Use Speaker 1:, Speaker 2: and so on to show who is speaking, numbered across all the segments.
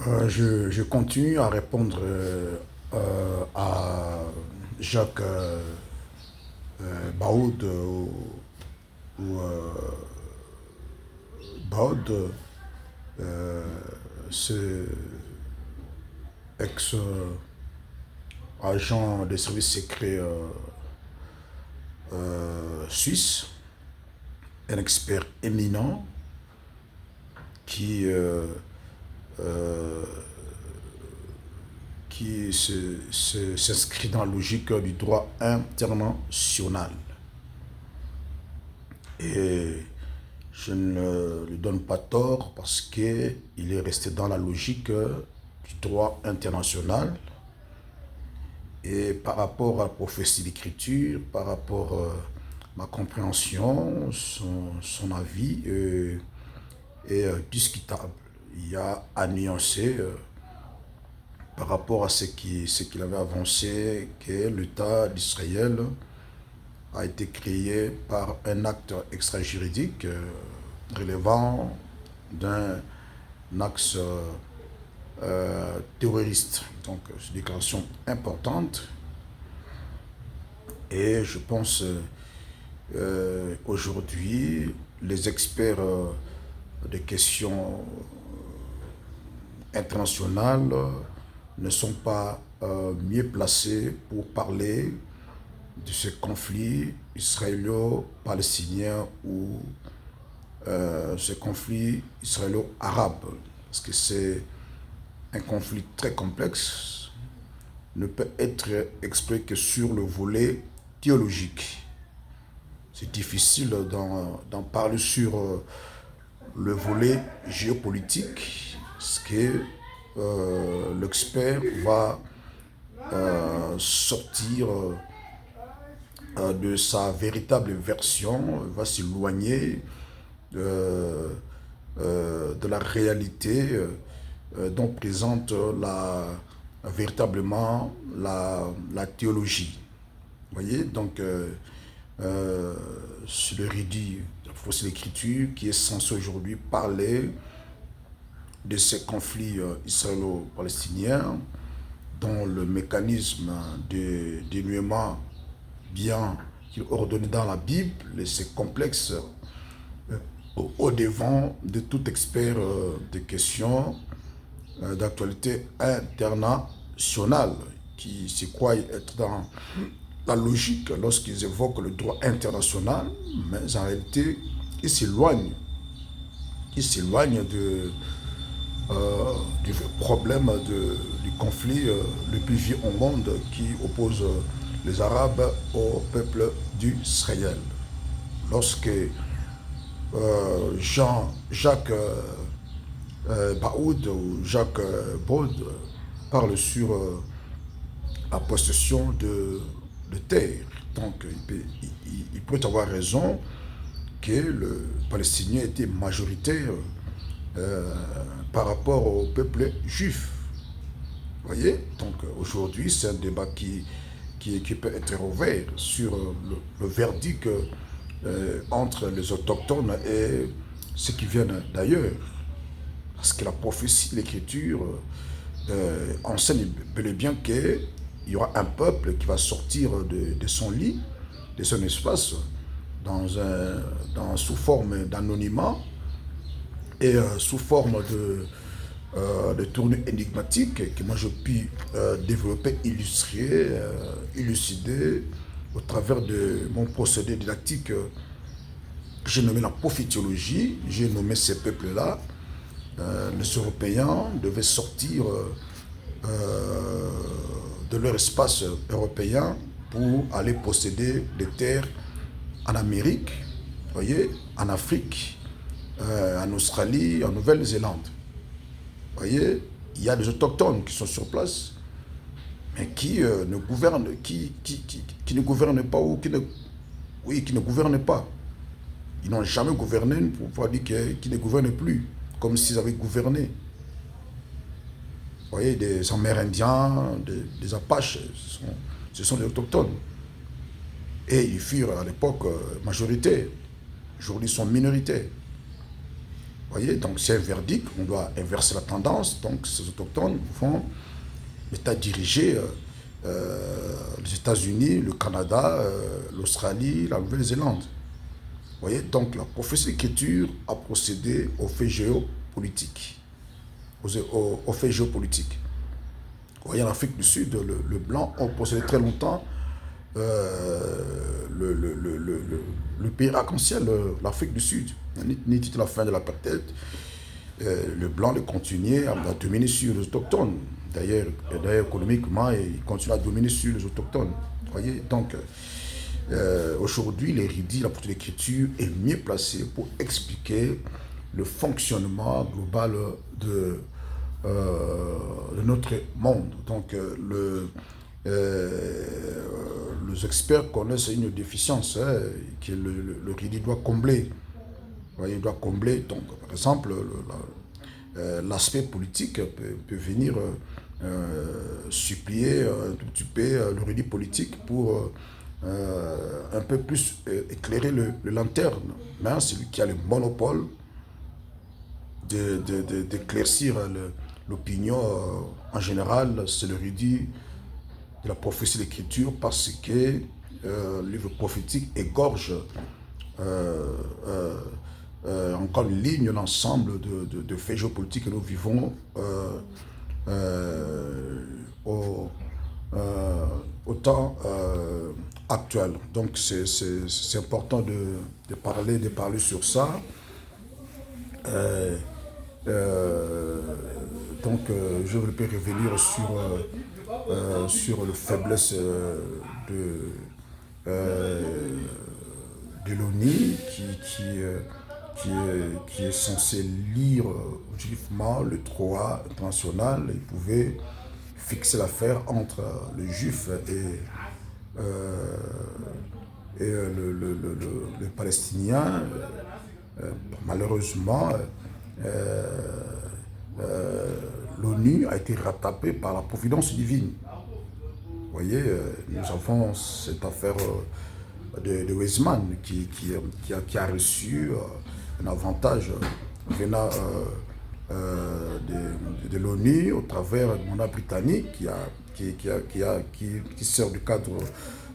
Speaker 1: Je continue à répondre à Jacques Baoud ou Baoud, ce ex-agent des services secrets suisse, un expert éminent qui, euh, euh, s'inscrit dans la logique du droit international. Et je ne lui donne pas tort parce qu'il est resté dans la logique du droit international. Et par rapport à la prophétie d'écriture, par rapport à ma compréhension, son avis est discutable. Il y a à nuancer par rapport à ce qu'il avait avancé, que l'État d'Israël a été créé par un acte extrajuridique relevant d'un axe terroriste. Donc, c'est une déclaration importante. Et je pense aujourd'hui, les experts des questions internationales ne sont pas mieux placés pour parler de ce conflit israélo-palestinien ou ce conflit israélo-arabe. Parce que c'est un conflit très complexe, ne peut être expliqué que sur le volet théologique. C'est difficile d'en parler sur le volet géopolitique, parce que l'expert va sortir de sa véritable version, va s'éloigner de la réalité dont présente véritablement la théologie. Vous voyez, donc c'est le rédit, c'est l'écriture qui est censé aujourd'hui parler de ces conflits israélo-palestiniens dont le mécanisme de dénuement bien ordonné dans la Bible, c'est complexe au devant de tout expert de questions d'actualité internationale qui se croient être dans la logique lorsqu'ils évoquent le droit international, mais en réalité, ils s'éloignent. Ils s'éloignent du problème du conflit le plus vieux au monde qui oppose les Arabes au peuple d'Israël. Lorsque Jacques Baoud ou Jacques Baud parle sur la possession de terre, donc il peut avoir raison que le Palestinien était majoritaire par rapport au peuple juif. Vous voyez? Donc aujourd'hui, c'est un débat qui peut être ouvert sur le verdict entre les autochtones et ceux qui viennent d'ailleurs. Parce que la prophétie, l'écriture enseigne bel et bien qu'il y aura un peuple qui va sortir de son lit, de son espace, sous forme d'anonymat et sous forme de tournure énigmatique que moi je puis développer, illustrer, élucider au travers de mon procédé didactique que j'ai nommé la prophétiologie. J'ai nommé ces peuples-là. Les Européens devaient sortir de leur espace européen pour aller posséder des terres en Amérique, voyez, en Afrique, en Australie, en Nouvelle-Zélande. Vous voyez, il y a des autochtones qui sont sur place, mais qui ne gouvernent, qui ne gouvernent pas ou qui ne gouvernent pas. Ils n'ont jamais gouverné pour pouvoir dire qu'ils ne gouvernent plus, comme s'ils avaient gouverné. Vous voyez, des Amérindiens, des Apaches, ce sont des autochtones. Et ils furent à l'époque majoritaires. Aujourd'hui, ils sont minoritaires. Vous voyez, donc c'est un verdict, on doit inverser la tendance. Donc ces autochtones vont l'État diriger les États-Unis, le Canada, l'Australie, la Nouvelle-Zélande. Vous voyez, donc la prophétie d'écriture a procédé aux faits géopolitiques. Aux faits géopolitiques. Vous voyez, en Afrique du Sud, le blanc a procédé très longtemps. Le pays arc-en-ciel, l'Afrique du Sud, ni toute la fin de l'apartheid, le blanc le continuait à dominer sur les autochtones. D'ailleurs, économiquement, il continue à dominer sur les autochtones. Vous voyez, donc aujourd'hui, l'érudit, la portée d'écriture est mieux placé pour expliquer le fonctionnement global de notre monde. Donc, les experts connaissent une déficience que l'érudit doit combler. Vous voyez, il doit combler. Donc, par exemple, l'aspect politique peut venir supplier un tout petit peu l'érudit politique pour un peu plus éclairer le lanterne. Mais celui qui a le monopole d'éclaircir l'opinion en général, c'est l'érudit de la prophétie de l'écriture, parce que le livre prophétique égorge encore une ligne, l'ensemble de faits géopolitiques que nous vivons au temps actuel. Donc c'est important de parler sur ça. Donc je vais revenir sur la faiblesse de l'ONU qui est censé lire objectivement le droit international. Il pouvait fixer l'affaire entre les Juifs et le Palestinien. Malheureusement, l'ONU a été rattrapée par la providence divine. Vous voyez, nous avons cette affaire de Weizmann qui a reçu un avantage venant de l'ONU au travers du mandat britannique qui sert du cadre de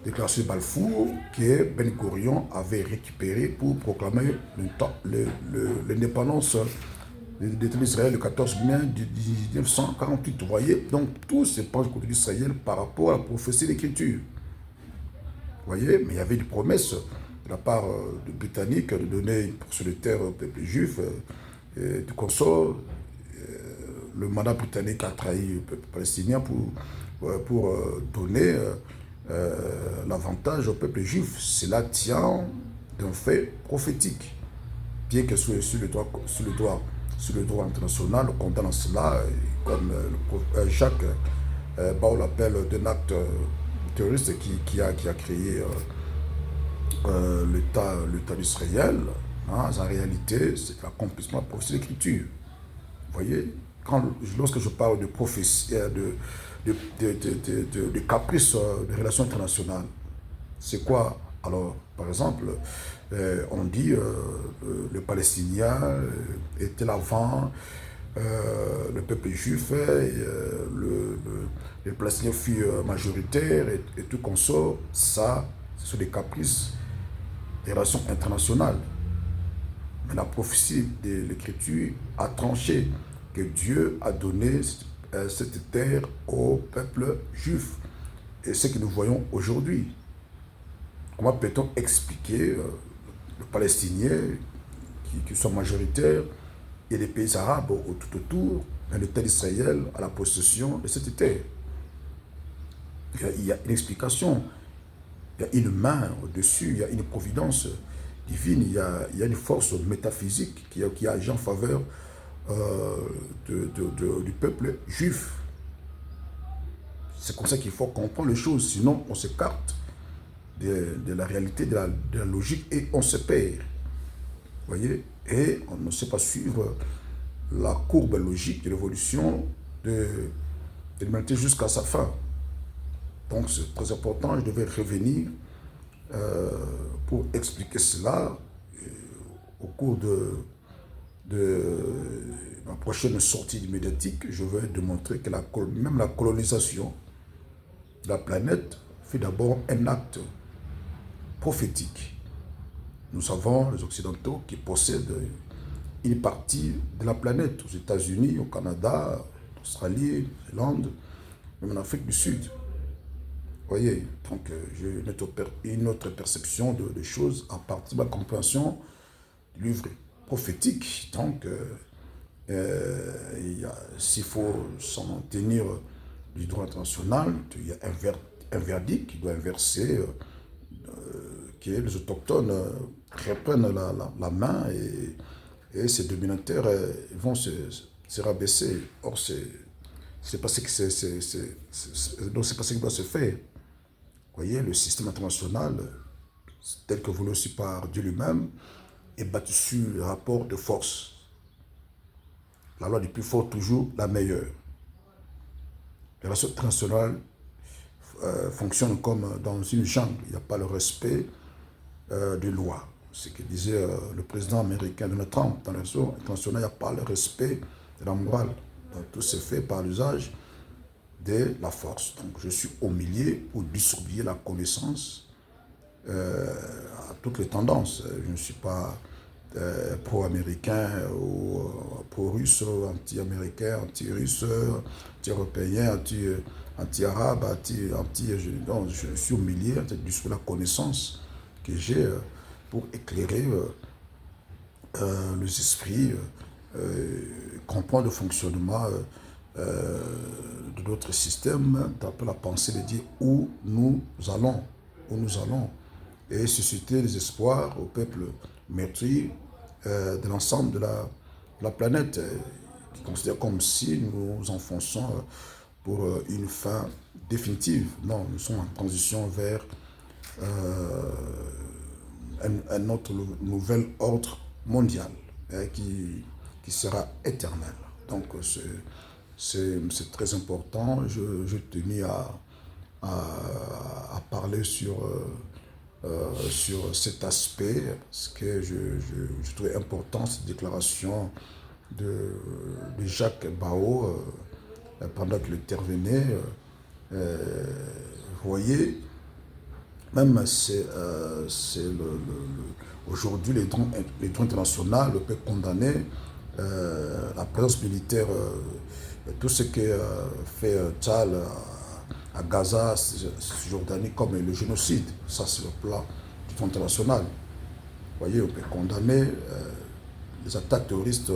Speaker 1: déclaration de Balfour que Ben Gurion avait récupéré pour proclamer l'indépendance de l'État d'Israël le 14 mai 1948. Vous voyez, donc tout se penche contre l'Israël par rapport à la prophétie de l'Écriture. Vous voyez, mais il y avait des promesses de la part des Britanniques de donner une portion de terre au peuple juif, du consort. Le mandat britannique a trahi le peuple palestinien pour donner l'avantage au peuple juif. Cela tient d'un fait prophétique. Bien que sur le droit international, on condamne cela, comme Jacques Bau l'appelle, d'un acte terroriste qui a créé l'État d'Israël. En réalité, c'est l'accomplissement de la prophétie de l'Écriture. Vous voyez, lorsque je parle de prophétie, de caprice de relations internationales, c'est quoi? Alors, par exemple, on dit le Palestinien était l'avant, le peuple juif, le Palestinien fut majoritaire et tout consort. Ça, ce sont des caprices des relations internationales. Mais la prophétie de l'Écriture a tranché que Dieu a donné cette terre au peuple juif. Et ce que nous voyons aujourd'hui. Comment peut-on expliquer le Palestinien qui sont majoritaires et les pays arabes tout autour, dans l'État d'Israël, à la possession de cette terre? Il y a une explication, il y a une main au-dessus, il y a une providence divine, il y a une force métaphysique qui agit en faveur du peuple juif. C'est comme ça qu'il faut comprendre les choses, sinon on s'écarte de la réalité, de la logique, et on se perd. Vous voyez? Et on ne sait pas suivre la courbe logique de l'évolution de l'humanité jusqu'à sa fin. Donc c'est très important, je devais revenir pour expliquer cela au cours de ma prochaine sortie médiatique, je vais démontrer que même la colonisation de la planète fait d'abord un acte prophétique. Nous avons les Occidentaux qui possèdent une partie de la planète, aux États-Unis, au Canada, en Australie, en Irlande, même en Afrique du Sud. Vous voyez, donc j'ai une autre perception des choses à partir de ma compréhension du livre prophétique. Donc, s'il faut s'en tenir du droit international, il y a un verdict qui doit inverser, que les autochtones reprennent la main et ces dominataires vont se rabaisser. Or, c'est pas ce qui doit se faire. Vous voyez, le système international, tel que voulu aussi par Dieu lui-même, est battu sur le rapport de force. La loi du plus fort, toujours la meilleure. Les relations internationales fonctionnent comme dans une jungle. Il n'y a pas le respect des lois. Ce que disait le président américain Donald Trump. Dans les relations internationales, il n'y a pas le respect de la morale. Donc, tout se fait par l'usage de la force. Donc, je suis au milieu pour distribuer la connaissance à toutes les tendances. Je ne suis pas pro-américain ou pro-russe, anti-américain, anti-russe, anti-européen, anti-arabe, non, je suis au milieu de distribuer la connaissance que j'ai pour éclairer les esprits, comprendre le fonctionnement de notre système, d'après la pensée de dire où nous allons, et susciter les espoirs au peuple meurtri de l'ensemble de la planète, qui considère comme si nous enfonçons pour une fin définitive. Non, nous sommes en transition vers un autre nouvel ordre mondial qui sera éternel. Donc, c'est très important. Je tenais à parler sur cet aspect, parce que je trouvais important cette déclaration de Jacques Bao pendant qu'il intervenait. Vous voyez, même aujourd'hui les droits internationaux peuvent condamner la présence militaire, tout ce que fait Tchal à Gaza, Cisjordanie, comme le génocide. Ça, c'est le plan du droit international. Vous voyez, on peut condamner les attaques terroristes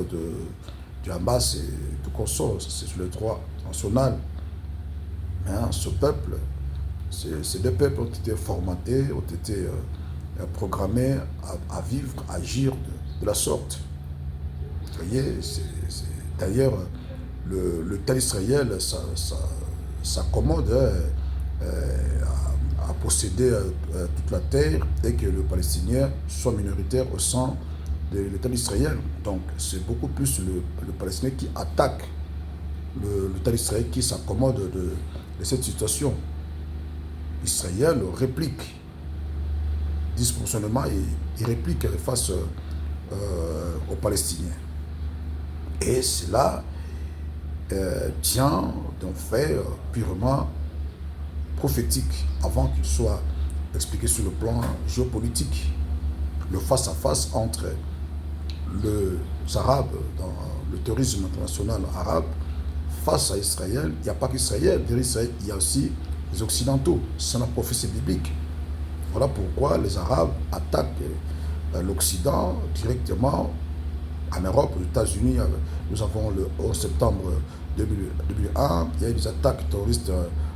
Speaker 1: du Hamas et tout consort. C'est sur le droit international. Mais ce peuple, ces deux peuples ont été formatés, ont été programmés à vivre, à agir de la sorte. Vous voyez, d'ailleurs, l'État israélien s'accommode à posséder toute la terre et que le Palestinien soit minoritaire au sein de l'État israélien. Donc, c'est beaucoup plus le Palestinien qui attaque l'État israélien qui s'accommode de cette situation. Israël réplique disproportionnellement et il réplique face aux Palestiniens. Et cela tient d'un fait purement prophétique avant qu'il soit expliqué sur le plan géopolitique. Le face-à-face entre les Arabes, dans le terrorisme international arabe, face à Israël, il n'y a pas qu'Israël. Derrière Israël, il y a aussi les Occidentaux. C'est la prophétie biblique. Voilà pourquoi les Arabes attaquent l'Occident directement en Europe, aux États-Unis. Nous avons le 11 septembre 2001, il y a eu des attaques terroristes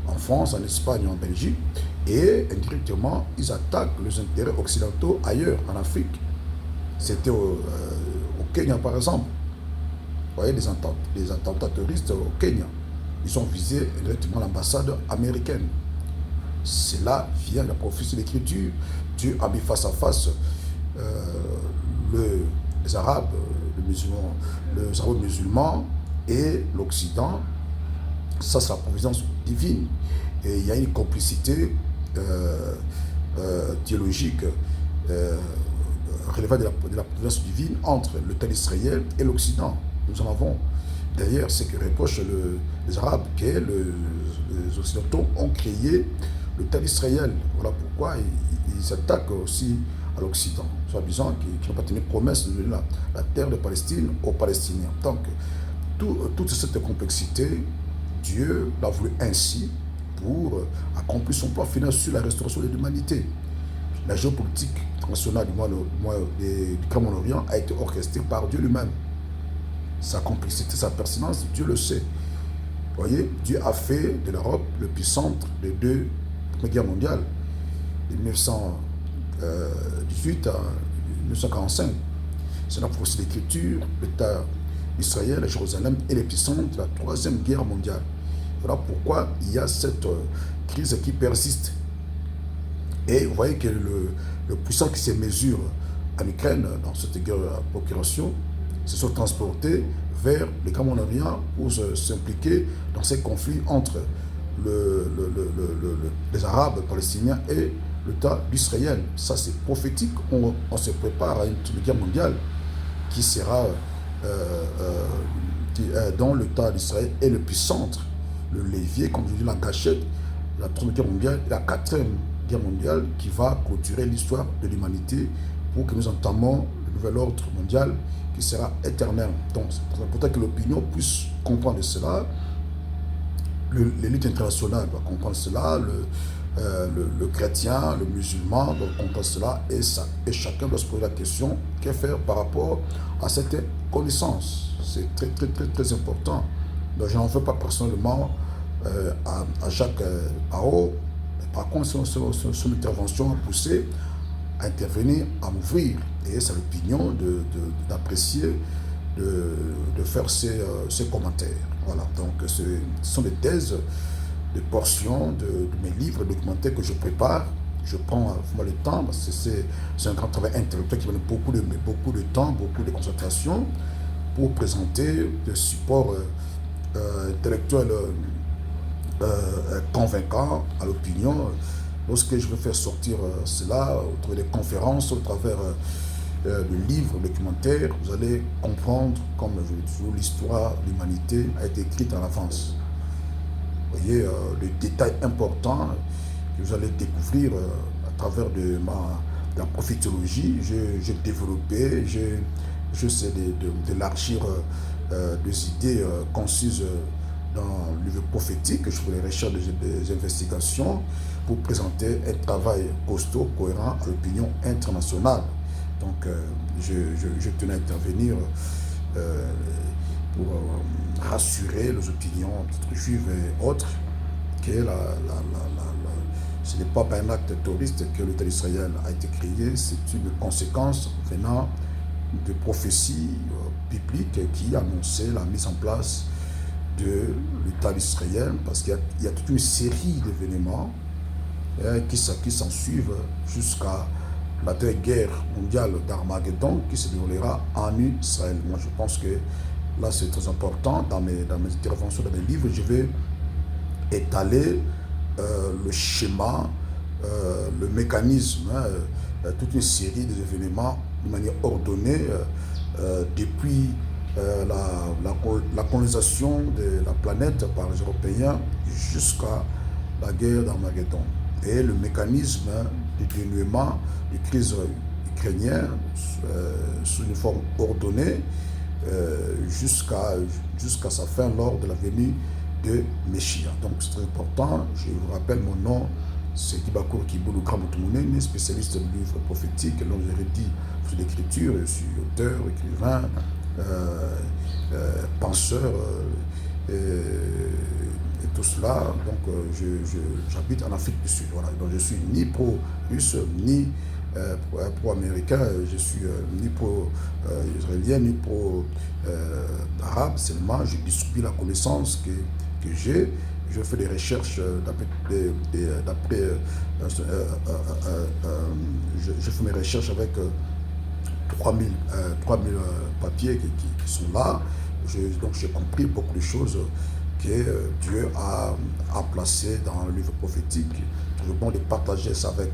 Speaker 1: en France, en Espagne, en Belgique, et indirectement, ils attaquent les intérêts occidentaux ailleurs, en Afrique. C'était au Kenya, par exemple. Vous voyez, les attentats terroristes au Kenya. Ils ont visé directement l'ambassade américaine. Cela vient de la prophétie de l'Écriture. Dieu a mis face à face les Arabes, les Arabes musulmans et l'Occident. Ça, c'est la providence divine. Et il y a une complicité théologique relevant de la providence divine entre le État d'Israël et l'Occident. Nous en avons. D'ailleurs, c'est que reprochent les Arabes, que les Occidentaux ont créé le État d'Israël. Voilà pourquoi ils s'attaquent aussi à l'Occident, soi-disant qu'ils n'ont pas tenu promesse de donner la terre de Palestine aux Palestiniens. Donc, toute cette complexité, Dieu l'a voulu ainsi pour accomplir son plan final sur la restauration de l'humanité. La géopolitique internationale du Grand-Orient a été orchestrée par Dieu lui-même. Sa complicité, sa pertinence, Dieu le sait. Vous voyez, Dieu a fait de l'Europe l'épicentre des deux premières guerres mondiales, de 1918 à 1945. C'est la aussi l'Écriture, l'État d'Israël et Jérusalem est l'épicentre de la troisième guerre mondiale. Voilà pourquoi il y a cette crise qui persiste. Et vous voyez que le puissant qui se mesure en Ukraine dans cette guerre à procuration se sont transportés vers le Grand-Orient pour s'impliquer dans ces conflits entre les Arabes palestiniens et l'État d'Israël. Ça, c'est prophétique. On se prépare à une guerre mondiale qui sera dans l'État d'Israël et le puissante, le levier, comme je dis, la gâchette, la première guerre mondiale et la quatrième guerre mondiale qui va clôturer l'histoire de l'humanité pour que nous entamons le nouvel ordre mondial qui sera éternel. Donc, c'est important que l'opinion puisse comprendre cela. L'élite internationale doit comprendre cela, le chrétien, le musulman doit comprendre cela, et chacun doit se poser la question, que faire par rapport à cette connaissance. C'est très, très, très, très important. Donc, je n'en veux pas personnellement à Jacques Paro. Par contre, son intervention a poussé à intervenir, à m'ouvrir. Et c'est l'opinion d'apprécier, de faire ses commentaires. Voilà, donc ce sont des thèses, des portions de mes livres, documentaires que je prépare. Je prends le temps, parce que c'est un grand travail intellectuel qui me donne beaucoup de temps, beaucoup de concentration pour présenter des supports intellectuels convaincants à l'opinion. Lorsque je veux faire sortir cela au travers des conférences, au travers de livres documentaires, vous allez comprendre, comme je le dis toujours, l'histoire de l'humanité a été écrite en avance. Vous voyez, les détails importants que vous allez découvrir à travers de la prophétologie, j'ai développé, j'essaie d'élargir des idées concises dans le livre prophétique. Je fais les recherches, des investigations pour présenter un travail costaud, cohérent à l'opinion internationale. Donc, je tenais à intervenir pour rassurer les opinions juives et autres que ce n'est pas par un acte terroriste que l'État d'Israël a été créé, c'est une conséquence venant de prophéties bibliques qui annonçaient la mise en place de l'État d'Israël, parce qu'il y a toute une série d'événements qui s'en suivent jusqu'à la deuxième guerre mondiale d'Armageddon qui se déroulera en Israël. Moi, je pense que là, c'est très important. Dans mes interventions, dans mes livres, je vais étaler le schéma, le mécanisme, toute une série d'événements de manière ordonnée depuis la colonisation de la planète par les Européens jusqu'à la guerre d'Armageddon. Et le mécanisme du dénouement de crise ukrainienne sous une forme ordonnée jusqu'à sa fin lors de la venue de Messia. Donc c'est très important. Je vous rappelle mon nom, c'est Dibakour Kiboulou Gramoutoumouné, spécialiste du livre prophétique, l'homme érudit sur l'écriture. Je suis auteur, écrivain, penseur et tout cela. Donc j'habite en Afrique du Sud. Voilà. Donc je suis ni pro-russe, ni pro-américain, je suis ni pro-israélien, ni pro-arabe. Seulement, je distribue la connaissance que j'ai. Je fais des recherches je fais mes recherches avec 3000 papiers qui sont là. Donc j'ai compris beaucoup de choses que Dieu a placé dans le livre prophétique. Je veux bon de partager ça avec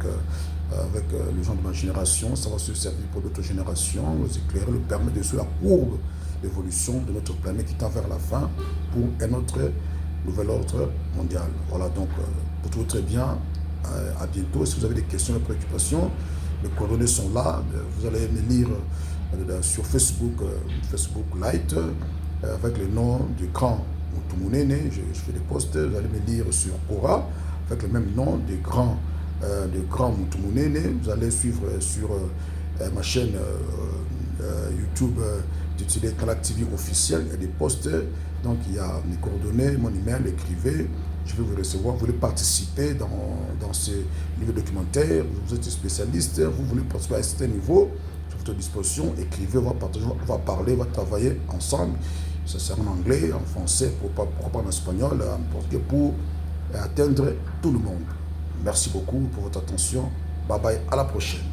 Speaker 1: les gens de ma génération. Ça va se servir pour d'autres générations, nous éclairer, nous permettre de suivre la courbe d'évolution de notre planète qui tend vers la fin pour un autre nouvel ordre mondial. Voilà, donc, vous trouvez très bien. À bientôt. Si vous avez des questions, des préoccupations, les coordonnées sont là. Vous allez me lire sur Facebook, Facebook Lite, avec le nom du grand Mutumunene. Je fais des posts. Vous allez me lire sur Quora, avec le même nom du grand Mutumunene. Vous allez suivre sur ma chaîne YouTube titulée Talak TV officiel. Il y a des posts. Donc, il y a mes coordonnées, mon email, écrivez. Je vais vous recevoir, vous voulez participer dans ce livre documentaire, vous êtes spécialiste, vous voulez participer à un certain niveau, sur votre disposition, écrivez, on va partager, on va parler, on va travailler ensemble. Ça sera en anglais, en français, pourquoi pas en espagnol, en portugais, pour atteindre tout le monde. Merci beaucoup pour votre attention. Bye bye, à la prochaine.